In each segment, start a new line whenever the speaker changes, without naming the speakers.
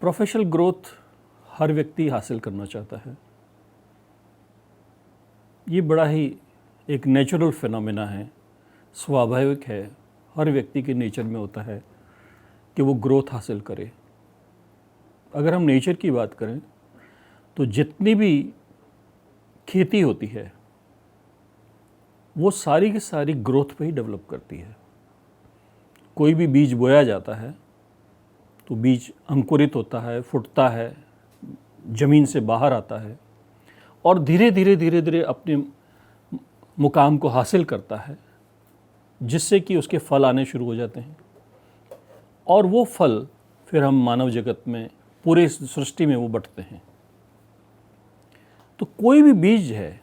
Professional growth हर व्यक्ति हासिल करना चाहता है। ये बड़ा ही एक नेचुरल फिनोमेना है, स्वाभाविक है, हर व्यक्ति के नेचर में होता है कि वो ग्रोथ हासिल करे। अगर हम नेचर की बात करें तो जितनी भी खेती होती है वो सारी की सारी ग्रोथ पे ही डेवलप करती है। कोई भी बीज बोया जाता है तो बीज अंकुरित होता है, फूटता है, ज़मीन से बाहर आता है और धीरे धीरे अपने मुकाम को हासिल करता है, जिससे कि उसके फल आने शुरू हो जाते हैं और वो फल फिर हम मानव जगत में, पूरे सृष्टि में वो बंटते हैं। तो कोई भी बीज है,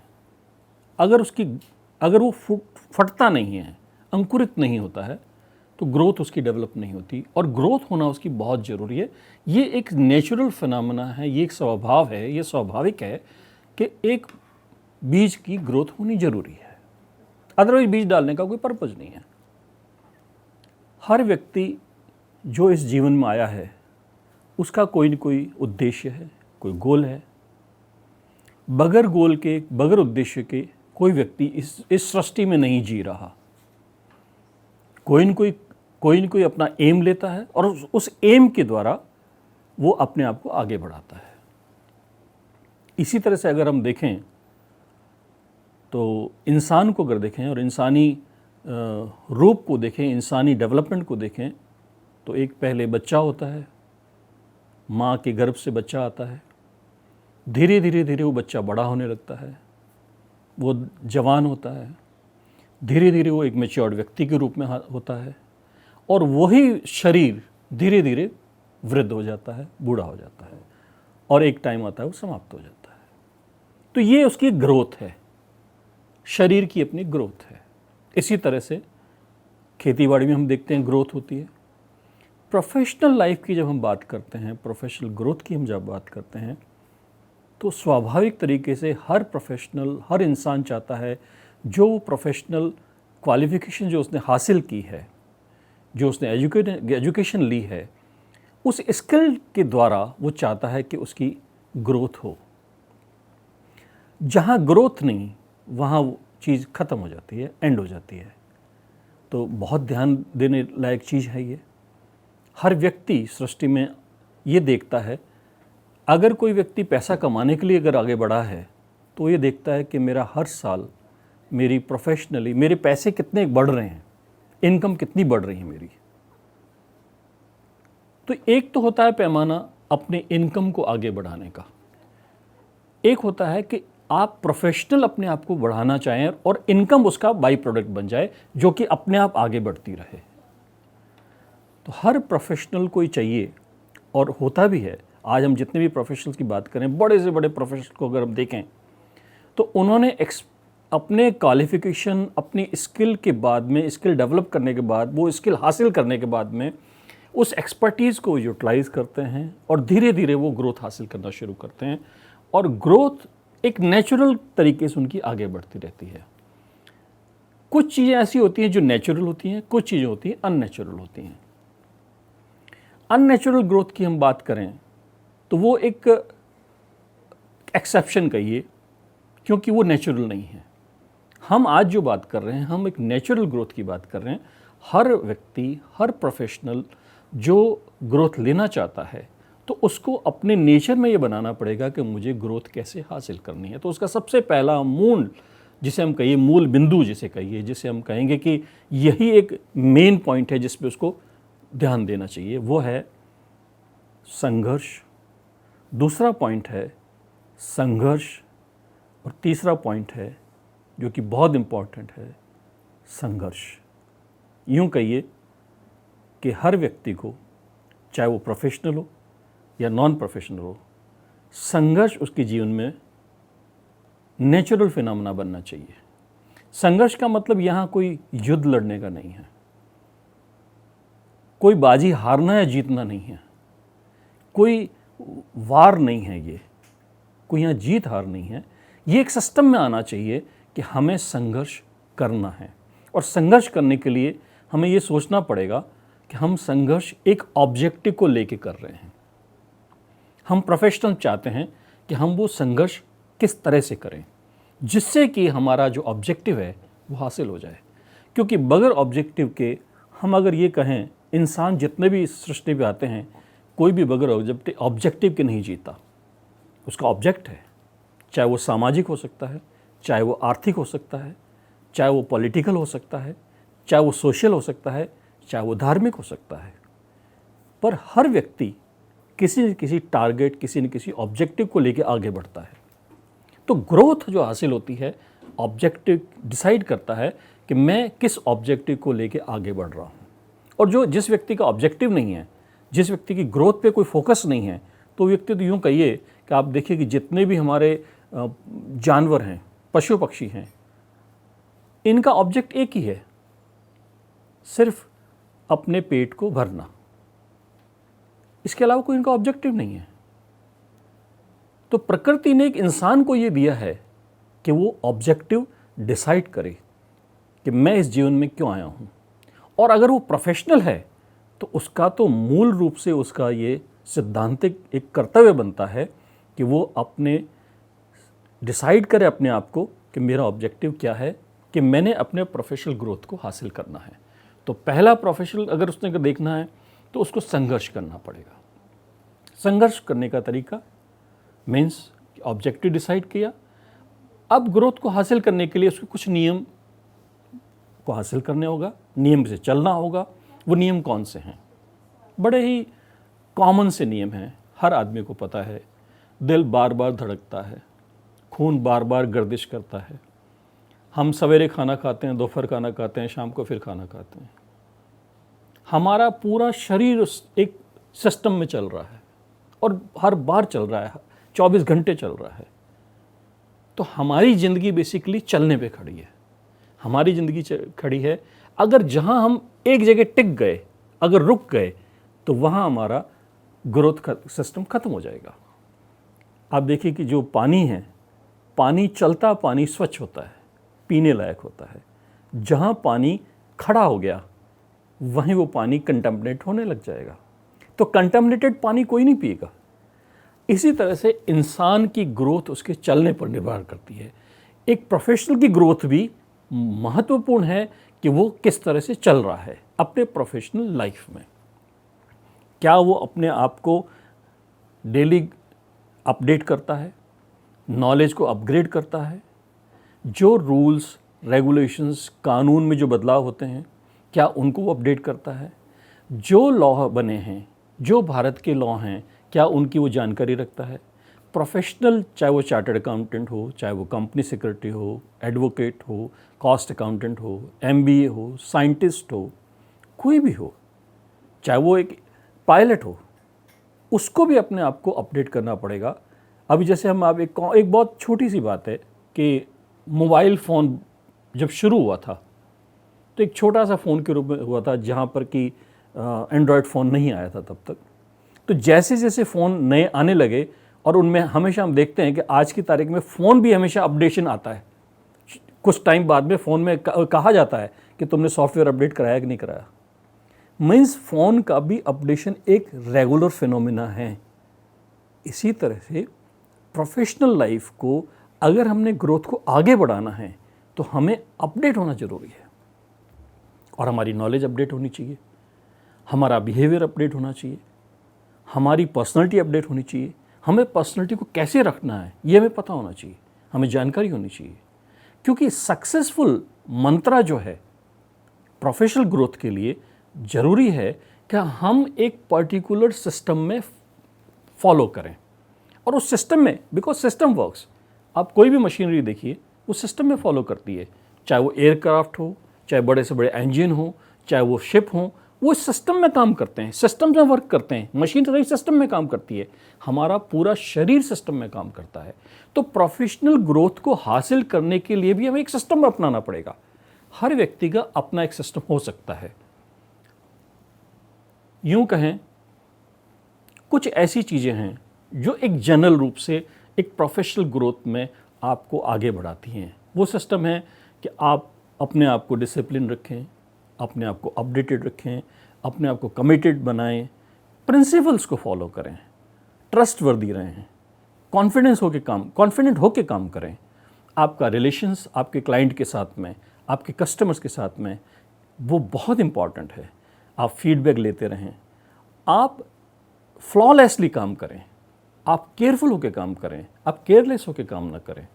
अगर वो फटता नहीं है, अंकुरित नहीं होता है, तो ग्रोथ उसकी डेवलप नहीं होती और ग्रोथ होना उसकी बहुत ज़रूरी है। ये एक नेचुरल फिनोमेना है, ये एक स्वभाव है, ये स्वाभाविक है कि एक बीज की ग्रोथ होनी ज़रूरी है, अदरवाइज बीज डालने का कोई पर्पज़ नहीं है। हर व्यक्ति जो इस जीवन में आया है उसका कोई न कोई उद्देश्य है, कोई गोल है। बगैर गोल के, बगैर उद्देश्य के कोई व्यक्ति इस सृष्टि में नहीं जी रहा। कोई न कोई अपना एम लेता है और उस एम के द्वारा वो अपने आप को आगे बढ़ाता है। इसी तरह से अगर हम देखें तो इंसान को अगर देखें और इंसानी रूप को देखें, इंसानी डेवलपमेंट को देखें, तो एक पहले बच्चा होता है, माँ के गर्भ से बच्चा आता है, धीरे धीरे वो बच्चा बड़ा होने लगता है, वो जवान होता है, धीरे धीरे वो एक मैच्योर्ड व्यक्ति के रूप में होता है और वही शरीर धीरे धीरे वृद्ध हो जाता है, बूढ़ा हो जाता है और एक टाइम आता है वो समाप्त हो जाता है। तो ये उसकी ग्रोथ है, शरीर की अपनी ग्रोथ है। इसी तरह से खेतीबाड़ी में हम देखते हैं ग्रोथ होती है। प्रोफेशनल लाइफ की जब हम बात करते हैं, प्रोफेशनल ग्रोथ की हम जब बात करते हैं, तो स्वाभाविक तरीके से हर प्रोफेशनल, हर इंसान चाहता है जो प्रोफेशनल क्वालिफ़िकेशन जो उसने हासिल की है, जो उसने एजुकेशन ली है, उस स्किल के द्वारा वो चाहता है कि उसकी ग्रोथ हो। जहाँ ग्रोथ नहीं, वहाँ वो चीज़ ख़त्म हो जाती है, एंड हो जाती है। तो बहुत ध्यान देने लायक चीज़ है ये। हर व्यक्ति सृष्टि में ये देखता है, अगर कोई व्यक्ति पैसा कमाने के लिए अगर आगे बढ़ा है तो ये देखता है कि मेरा हर साल मेरी प्रोफेशनली मेरे पैसे कितने बढ़ रहे हैं, इनकम कितनी बढ़ रही है मेरी। तो एक तो होता है पैमाना अपने इनकम को आगे बढ़ाने का, एक होता है कि आप प्रोफेशनल अपने आप को बढ़ाना चाहें और इनकम उसका बाई प्रोडक्ट बन जाए जो कि अपने आप आगे बढ़ती रहे। तो हर प्रोफेशनल को ही चाहिए और होता भी है। आज हम जितने भी प्रोफेशनल्स की बात करें, बड़े से बड़े प्रोफेशनल को अगर हम देखें तो उन्होंने अपने क्वालिफ़िकेशन, अपनी स्किल के बाद में, स्किल डेवलप करने के बाद, वो स्किल हासिल करने के बाद में उस एक्सपर्टीज़ को यूटिलाइज़ करते हैं और धीरे धीरे वो ग्रोथ हासिल करना शुरू करते हैं और ग्रोथ एक नेचुरल तरीके से उनकी आगे बढ़ती रहती है। कुछ चीज़ें ऐसी होती हैं जो नेचुरल होती हैं, कुछ चीज़ें होती हैं अननेचुरल होती हैं। अननेचुरल ग्रोथ की हम बात करें तो वो एक एक्सेप्शन कहिए, क्योंकि वो नेचुरल नहीं है। हम आज जो बात कर रहे हैं, हम एक नेचुरल ग्रोथ की बात कर रहे हैं। हर व्यक्ति, हर प्रोफेशनल जो ग्रोथ लेना चाहता है तो उसको अपने नेचर में ये बनाना पड़ेगा कि मुझे ग्रोथ कैसे हासिल करनी है। तो उसका सबसे पहला मूल, जिसे हम कहिए मूल बिंदु, जिसे कहिए, जिसे हम कहेंगे कि यही एक मेन पॉइंट है जिस पे उसको ध्यान देना चाहिए, वो है संघर्ष। दूसरा पॉइंट है संघर्ष और तीसरा पॉइंट है जो कि बहुत इम्पॉर्टेंट है, संघर्ष। यूँ कहिए कि हर व्यक्ति को, चाहे वो प्रोफेशनल हो या नॉन प्रोफेशनल हो, संघर्ष उसके जीवन में नेचुरल फिनोमेना बनना चाहिए। संघर्ष का मतलब यहाँ कोई युद्ध लड़ने का नहीं है, कोई बाजी हारना या जीतना नहीं है, कोई वार नहीं है, ये कोई यहाँ जीत हार नहीं है। ये एक सिस्टम में आना चाहिए कि हमें संघर्ष करना है और संघर्ष करने के लिए हमें ये सोचना पड़ेगा कि हम संघर्ष एक ऑब्जेक्टिव को लेके कर रहे हैं। हम प्रोफेशनल चाहते हैं कि हम वो संघर्ष किस तरह से करें जिससे कि हमारा जो ऑब्जेक्टिव है वो हासिल हो जाए। क्योंकि बगैर ऑब्जेक्टिव के हम अगर ये कहें, इंसान जितने भी इस सृष्टि पे आते हैं कोई भी बगैर ऑब्जेक्टिव के नहीं जीता। उसका ऑब्जेक्ट है, चाहे वो सामाजिक हो सकता है, चाहे वो आर्थिक हो सकता है, चाहे वो पॉलिटिकल हो सकता है, चाहे वो सोशल हो सकता है, चाहे वो धार्मिक हो सकता है। पर हर व्यक्ति किसी न किसी टारगेट, किसी न किसी ऑब्जेक्टिव को लेकर आगे बढ़ता है। तो ग्रोथ जो हासिल होती है, ऑब्जेक्टिव डिसाइड करता है कि मैं किस ऑब्जेक्टिव को लेकर आगे बढ़ रहा हूँ। और जिस व्यक्ति का ऑब्जेक्टिव नहीं है, जिस व्यक्ति की ग्रोथ पे कोई फोकस नहीं है, तो व्यक्ति तो यूँ कहिए कि आप देखिए कि जितने भी हमारे जानवर हैं, पशु पक्षी हैं, इनका ऑब्जेक्ट एक ही है, सिर्फ अपने पेट को भरना। इसके अलावा कोई इनका ऑब्जेक्टिव नहीं है। तो प्रकृति ने एक इंसान को ये दिया है कि वो ऑब्जेक्टिव डिसाइड करे कि मैं इस जीवन में क्यों आया हूँ। और अगर वो प्रोफेशनल है तो उसका तो मूल रूप से उसका ये सिद्धांतिक एक कर्तव्य बनता है कि वो अपने डिसाइड करे अपने आप को कि मेरा ऑब्जेक्टिव क्या है, कि मैंने अपने प्रोफेशनल ग्रोथ को हासिल करना है। तो पहला प्रोफेशनल अगर उसने देखना है तो उसको संघर्ष करना पड़ेगा। संघर्ष करने का तरीका मीन्स ऑब्जेक्टिव डिसाइड किया, अब ग्रोथ को हासिल करने के लिए उसको कुछ नियम को हासिल करने होगा, नियम से चलना होगा। वो नियम कौन से हैं? बड़े ही कॉमन से नियम हैं, हर आदमी को पता है। दिल बार बार धड़कता है, खून बार बार गर्दिश करता है, हम सवेरे खाना खाते हैं, दोपहर खाना खाते हैं, शाम को फिर खाना खाते हैं। हमारा पूरा शरीर एक सिस्टम में चल रहा है और हर बार चल रहा है, 24 घंटे चल रहा है। तो हमारी ज़िंदगी बेसिकली चलने पे खड़ी है। हमारी ज़िंदगी खड़ी है, अगर जहाँ हम एक जगह टिक गए, अगर रुक गए, तो वहाँ हमारा ग्रोथ का सिस्टम ख़त्म हो जाएगा। आप देखिए कि जो पानी है, पानी चलता पानी स्वच्छ होता है, पीने लायक होता है। जहाँ पानी खड़ा हो गया वहीं वो पानी कंटामिनेट होने लग जाएगा। तो कंटामिनेटेड पानी कोई नहीं पिएगा। इसी तरह से इंसान की ग्रोथ उसके चलने पर निर्भर करती है। एक प्रोफेशनल की ग्रोथ भी महत्वपूर्ण है कि वो किस तरह से चल रहा है अपने प्रोफेशनल लाइफ में। क्या वो अपने आप को डेली अपडेट करता है, नॉलेज को अपग्रेड करता है, जो रूल्स रेगुलेशंस कानून में जो बदलाव होते हैं क्या उनको वो अपडेट करता है, जो लॉ बने हैं, जो भारत के लॉ हैं, क्या उनकी वो जानकारी रखता है। प्रोफेशनल, चाहे वो चार्टर्ड अकाउंटेंट हो, चाहे वो कंपनी सेक्रेटरी हो, एडवोकेट हो, कॉस्ट अकाउंटेंट हो, MBA हो, साइंटिस्ट हो, कोई भी हो, चाहे वो एक पायलट हो, उसको भी अपने आप को अपडेट करना पड़ेगा। अभी जैसे हम आप एक बहुत छोटी सी बात है कि मोबाइल फ़ोन जब शुरू हुआ था तो एक छोटा सा फ़ोन के रूप में हुआ था, जहाँ पर कि एंड्रॉयड फ़ोन नहीं आया था तब तक। तो जैसे जैसे फ़ोन नए आने लगे और उनमें हमेशा हम देखते हैं कि आज की तारीख में फ़ोन भी हमेशा अपडेशन आता है। कुछ टाइम बाद में फ़ोन में कहा जाता है कि तुमने सॉफ्टवेयर अपडेट कराया कि नहीं कराया। मीन्स फ़ोन का भी अपडेशन एक रेगुलर फिनोमिना है। इसी तरह से प्रोफेशनल लाइफ को अगर हमने ग्रोथ को आगे बढ़ाना है तो हमें अपडेट होना ज़रूरी है। और हमारी नॉलेज अपडेट होनी चाहिए, हमारा बिहेवियर अपडेट होना चाहिए, हमारी पर्सनालिटी अपडेट होनी चाहिए। हमें पर्सनालिटी को कैसे रखना है ये हमें पता होना चाहिए, हमें जानकारी होनी चाहिए। क्योंकि सक्सेसफुल मंत्रा जो है प्रोफेशनल ग्रोथ के लिए ज़रूरी है कि हम एक पर्टिकुलर सिस्टम में फॉलो करें। और उस सिस्टम में, बिकॉज सिस्टम वर्क्स, आप कोई भी मशीनरी देखिए वो सिस्टम में फॉलो करती है। चाहे वो एयरक्राफ्ट हो, चाहे बड़े से बड़े इंजन हो, चाहे वो शिप हो, वो सिस्टम में काम करते हैं, सिस्टम में वर्क करते हैं। मशीनरी सिस्टम में काम करती है, हमारा पूरा शरीर सिस्टम में काम करता है। तो प्रोफेशनल ग्रोथ को हासिल करने के लिए भी हमें एक सिस्टम अपनाना पड़ेगा। हर व्यक्ति का अपना एक सिस्टम हो सकता है। यूँ कहें, कुछ ऐसी चीज़ें हैं जो एक जनरल रूप से एक प्रोफेशनल ग्रोथ में आपको आगे बढ़ाती हैं। वो सिस्टम है कि आप अपने आप को डिसिप्लिन रखें, अपने आप को अपडेटेड रखें, अपने आप को कमिटेड बनाएं, प्रिंसिपल्स को फॉलो करें, ट्रस्टवर्दी रहें, कॉन्फिडेंट होके काम करें। आपका रिलेशंस आपके क्लाइंट के साथ में, आपके कस्टमर्स के साथ में, वो बहुत इम्पॉर्टेंट है। आप फीडबैक लेते रहें, आप फ्लॉलेसली काम करें, आप केयरफुल होकर काम करें, आप केयरलेस होकर काम ना करें।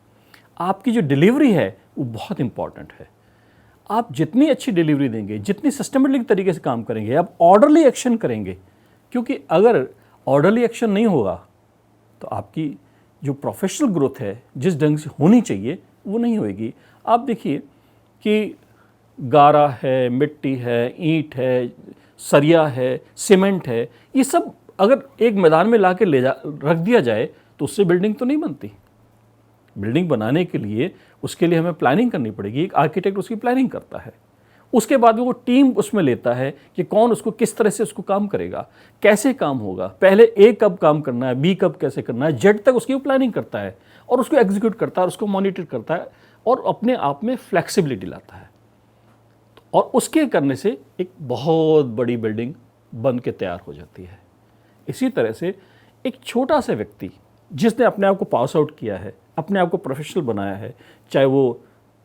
आपकी जो डिलीवरी है वो बहुत इम्पॉर्टेंट है। आप जितनी अच्छी डिलीवरी देंगे, जितनी सिस्टमेटिक तरीके से काम करेंगे, आप ऑर्डरली एक्शन करेंगे, क्योंकि अगर ऑर्डरली एक्शन नहीं होगा तो आपकी जो प्रोफेशनल ग्रोथ है जिस ढंग से होनी चाहिए वो नहीं होगी। आप देखिए कि गारा है, मिट्टी है, ईंट है, सरिया है, सीमेंट है, ये सब अगर एक मैदान में ला के रख दिया जाए तो उससे बिल्डिंग तो नहीं बनती। बिल्डिंग बनाने के लिए उसके लिए हमें प्लानिंग करनी पड़ेगी। एक आर्किटेक्ट उसकी प्लानिंग करता है, उसके बाद वो टीम उसमें लेता है कि कौन उसको किस तरह से उसको काम करेगा, कैसे काम होगा, पहले ए कब काम करना है, बी कब कैसे करना है, जेड तक उसकी वो प्लानिंग करता है और उसको एग्जीक्यूट करता है, उसको मॉनिटर करता है और अपने आप में फ्लेक्सिबिलिटी लाता है। और उसके करने से एक बहुत बड़ी बिल्डिंग बन के तैयार हो जाती है। इसी तरह से एक छोटा सा व्यक्ति जिसने अपने आप को पास आउट किया है, अपने आप को प्रोफेशनल बनाया है, चाहे वो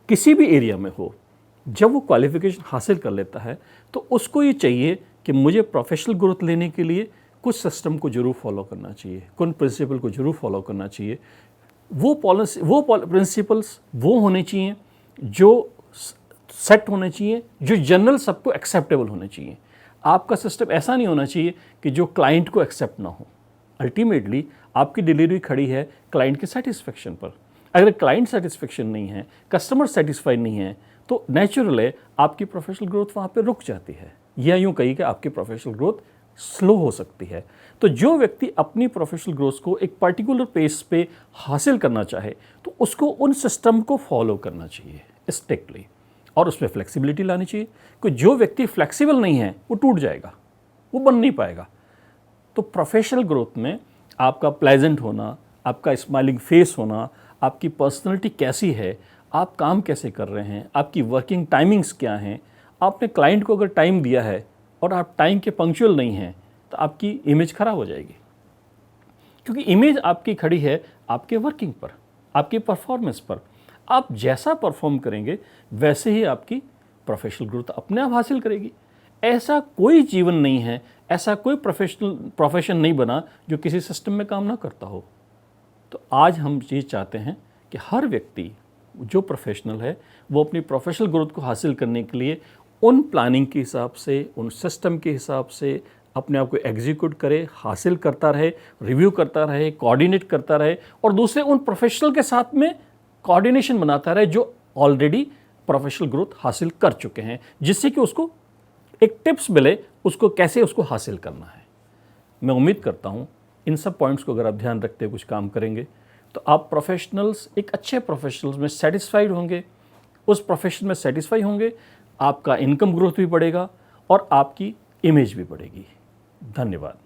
किसी भी एरिया में हो, जब वो क्वालिफिकेशन हासिल कर लेता है तो उसको ये चाहिए कि मुझे प्रोफेशनल ग्रोथ लेने के लिए कुछ सिस्टम को जरूर फॉलो करना चाहिए, कुछ प्रिंसिपल को जरूर फॉलो करना चाहिए। वो प्रिंसिपल्स वो होने चाहिए जो सेट होने चाहिए, जो जनरल सबको एक्सेप्टेबल होने चाहिए। आपका सिस्टम ऐसा नहीं होना चाहिए कि जो क्लाइंट को एक्सेप्ट ना हो। अल्टीमेटली आपकी डिलीवरी खड़ी है क्लाइंट के सेटिस्फेक्शन पर। अगर क्लाइंट सेटिस्फेक्शन नहीं है, कस्टमर सेटिस्फाइड नहीं है, तो नेचुरल है आपकी प्रोफेशनल ग्रोथ वहाँ पे रुक जाती है, या यूँ कही कि आपकी प्रोफेशनल ग्रोथ स्लो हो सकती है। तो जो व्यक्ति अपनी प्रोफेशनल ग्रोथ को एक पर्टिकुलर पेस पे हासिल करना चाहे तो उसको उन सिस्टम को फॉलो करना चाहिए स्ट्रिक्टली, और उसमें फ्लेक्सिबिलिटी लानी चाहिए। क्योंकि जो व्यक्ति फ्लेक्सिबल नहीं है वो टूट जाएगा, वो बन नहीं पाएगा। तो प्रोफेशनल ग्रोथ में आपका प्लेजेंट होना, आपका स्माइलिंग फेस होना, आपकी पर्सनैलिटी कैसी है, आप काम कैसे कर रहे हैं, आपकी वर्किंग टाइमिंग्स क्या हैं, आपने क्लाइंट को अगर टाइम दिया है और आप टाइम के पंक्चुअल नहीं हैं तो आपकी इमेज खराब हो जाएगी। क्योंकि इमेज आपकी खड़ी है आपके वर्किंग पर, आपकी परफॉर्मेंस पर। आप जैसा परफॉर्म करेंगे वैसे ही आपकी प्रोफेशनल ग्रोथ अपने आप हासिल करेगी। ऐसा कोई जीवन नहीं है, ऐसा कोई प्रोफेशन नहीं बना जो किसी सिस्टम में काम ना करता हो। तो आज हम ये चाहते हैं कि हर व्यक्ति जो प्रोफेशनल है वो अपनी प्रोफेशनल ग्रोथ को हासिल करने के लिए उन प्लानिंग के हिसाब से, उन सिस्टम के हिसाब से अपने आप को एग्जीक्यूट करे, हासिल करता रहे, रिव्यू करता रहे, कोऑर्डिनेट करता रहे और दूसरे उन प्रोफेशनल के साथ में कोऑर्डिनेशन बनाता रहे जो ऑलरेडी प्रोफेशनल ग्रोथ हासिल कर चुके हैं, जिससे कि उसको एक टिप्स मिले उसको कैसे उसको हासिल करना है। मैं उम्मीद करता हूँ इन सब पॉइंट्स को अगर आप ध्यान रखते हुए कुछ काम करेंगे तो आप प्रोफेशनल्स एक अच्छे प्रोफेशनल्स में सेटिस्फाइड होंगे, उस प्रोफेशन में सेटिस्फाई होंगे, आपका इनकम ग्रोथ भी बढ़ेगा और आपकी इमेज भी बढ़ेगी। धन्यवाद।